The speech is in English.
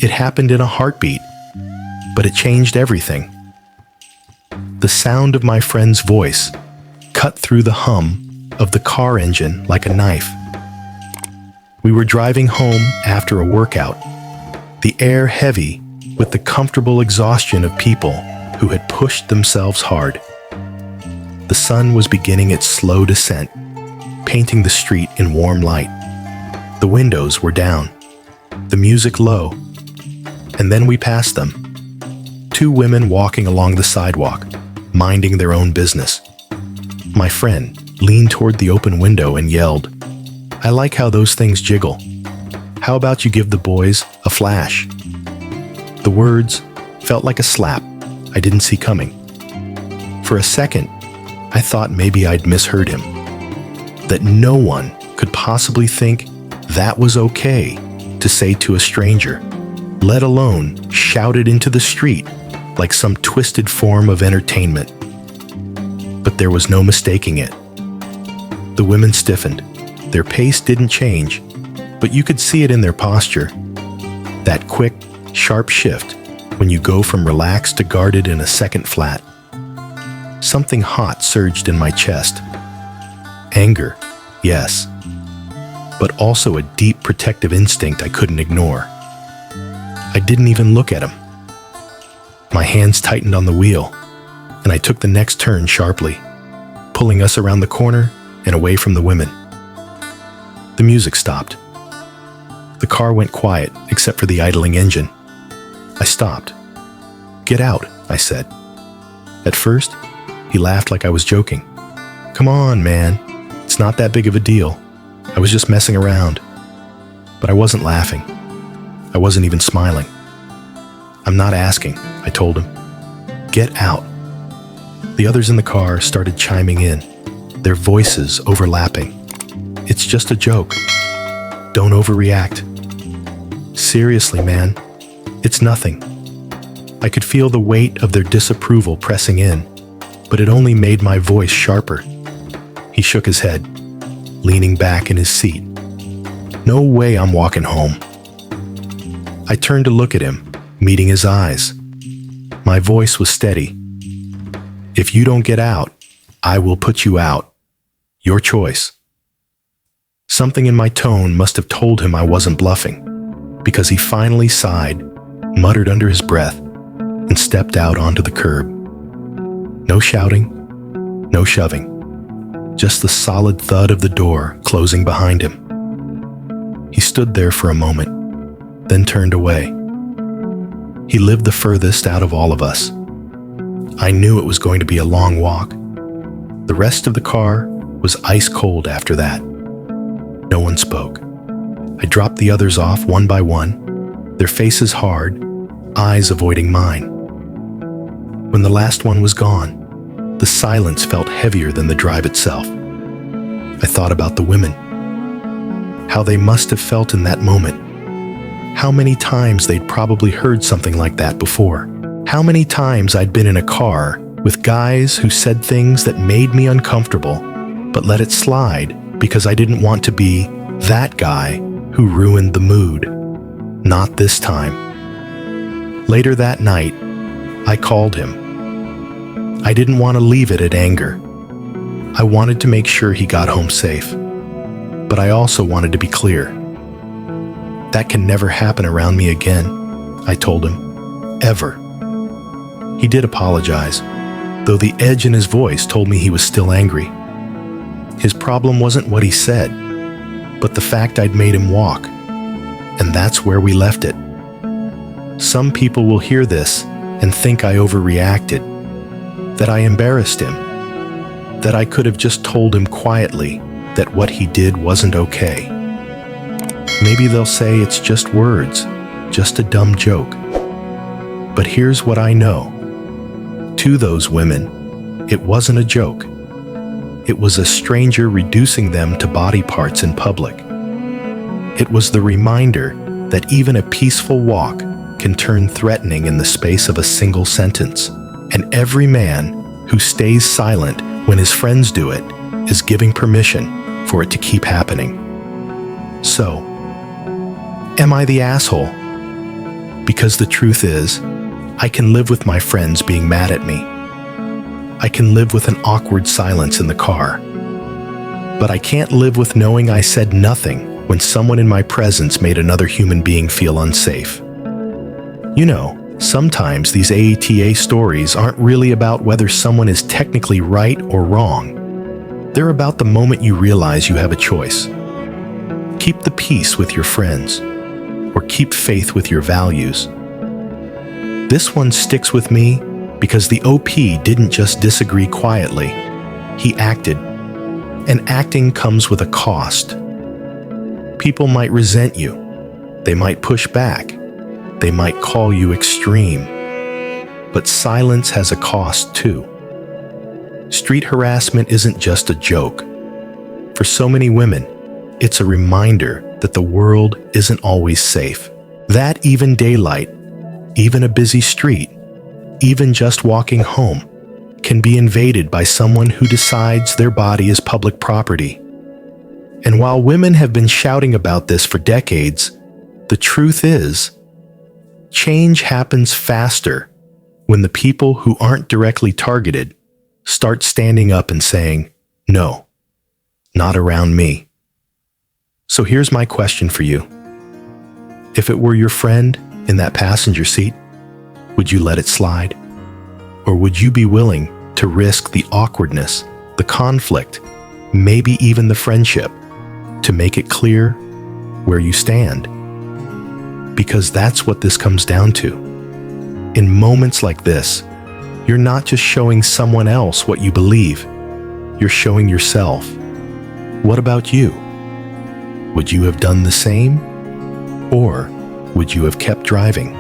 It happened in a heartbeat, but it changed everything. The sound of my friend's voice cut through the hum of the car engine like a knife. We were driving home after a workout, the air heavy with the comfortable exhaustion of people who had pushed themselves hard. The sun was beginning its slow descent, painting the street in warm light. The windows were down, the music low, and then we passed them. Two women walking along the sidewalk, minding their own business. My friend leaned toward the open window and yelled, "I like how those things jiggle. How about you give the boys a flash?" The words felt like a slap I didn't see coming. For a second, I thought maybe I'd misheard him, that no one could possibly think that was okay to say to a stranger, let alone shout it into the street like some twisted form of entertainment. But there was no mistaking it. The women stiffened. Their pace didn't change, but you could see it in their posture. That quick, sharp shift when you go from relaxed to guarded in a second flat. Something hot surged in my chest. Anger, yes, but also a deep protective instinct I couldn't ignore. I didn't even look at him. My hands tightened on the wheel, and I took the next turn sharply, pulling us around the corner and away from the women. The music stopped. The car went quiet except for the idling engine. I stopped. "Get out," I said. At first, he laughed like I was joking. "Come on, man. It's not that big of a deal. I was just messing around." But I wasn't laughing. I wasn't even smiling. "I'm not asking," I told him. "Get out." The others in the car started chiming in, their voices overlapping. "It's just a joke. Don't overreact. Seriously, man, it's nothing." I could feel the weight of their disapproval pressing in, but it only made my voice sharper. He shook his head, leaning back in his seat. "No way I'm walking home." I turned to look at him, meeting his eyes. My voice was steady. "If you don't get out, I will put you out. Your choice." Something in my tone must have told him I wasn't bluffing, because he finally sighed, muttered under his breath, and stepped out onto the curb. No shouting, no shoving, just the solid thud of the door closing behind him. He stood there for a moment, then turned away. He lived the furthest out of all of us. I knew it was going to be a long walk. The rest of the car was ice cold after that. No one spoke. I dropped the others off one by one, their faces hard, eyes avoiding mine. When the last one was gone, the silence felt heavier than the drive itself. I thought about the women, how they must have felt in that moment. How many times they'd probably heard something like that before. How many times I'd been in a car with guys who said things that made me uncomfortable, but let it slide because I didn't want to be that guy who ruined the mood. Not this time. Later that night, I called him. I didn't want to leave it at anger. I wanted to make sure he got home safe. But I also wanted to be clear. That can never happen around me again, I told him. Ever. He did apologize, though the edge in his voice told me he was still angry. His problem wasn't what he said, but the fact I'd made him walk. And that's where we left it. Some people will hear this and think I overreacted, that I embarrassed him, that I could have just told him quietly that what he did wasn't okay. Maybe they'll say it's just words, just a dumb joke. But here's what I know. To those women, it wasn't a joke. It was a stranger reducing them to body parts in public. It was the reminder that even a peaceful walk can turn threatening in the space of a single sentence. And every man who stays silent when his friends do it is giving permission for it to keep happening. So, am I the asshole? Because the truth is, I can live with my friends being mad at me. I can live with an awkward silence in the car. But I can't live with knowing I said nothing when someone in my presence made another human being feel unsafe. You know, sometimes these AITA stories aren't really about whether someone is technically right or wrong. They're about the moment you realize you have a choice. Keep the peace with your friends, or keep faith with your values. This one sticks with me because the OP didn't just disagree quietly. He acted. And acting comes with a cost. People might resent you. They might push back. They might call you extreme. But silence has a cost too. Street harassment isn't just a joke. For so many women, it's a reminder that the world isn't always safe. That even daylight, even a busy street, even just walking home, can be invaded by someone who decides their body is public property. And while women have been shouting about this for decades, the truth is, change happens faster when the people who aren't directly targeted start standing up and saying, "No, not around me." So here's my question for you. If it were your friend in that passenger seat, would you let it slide? Or would you be willing to risk the awkwardness, the conflict, maybe even the friendship, to make it clear where you stand? Because that's what this comes down to. In moments like this, you're not just showing someone else what you believe, you're showing yourself. What about you? Would you have done the same? Or would you have kept driving?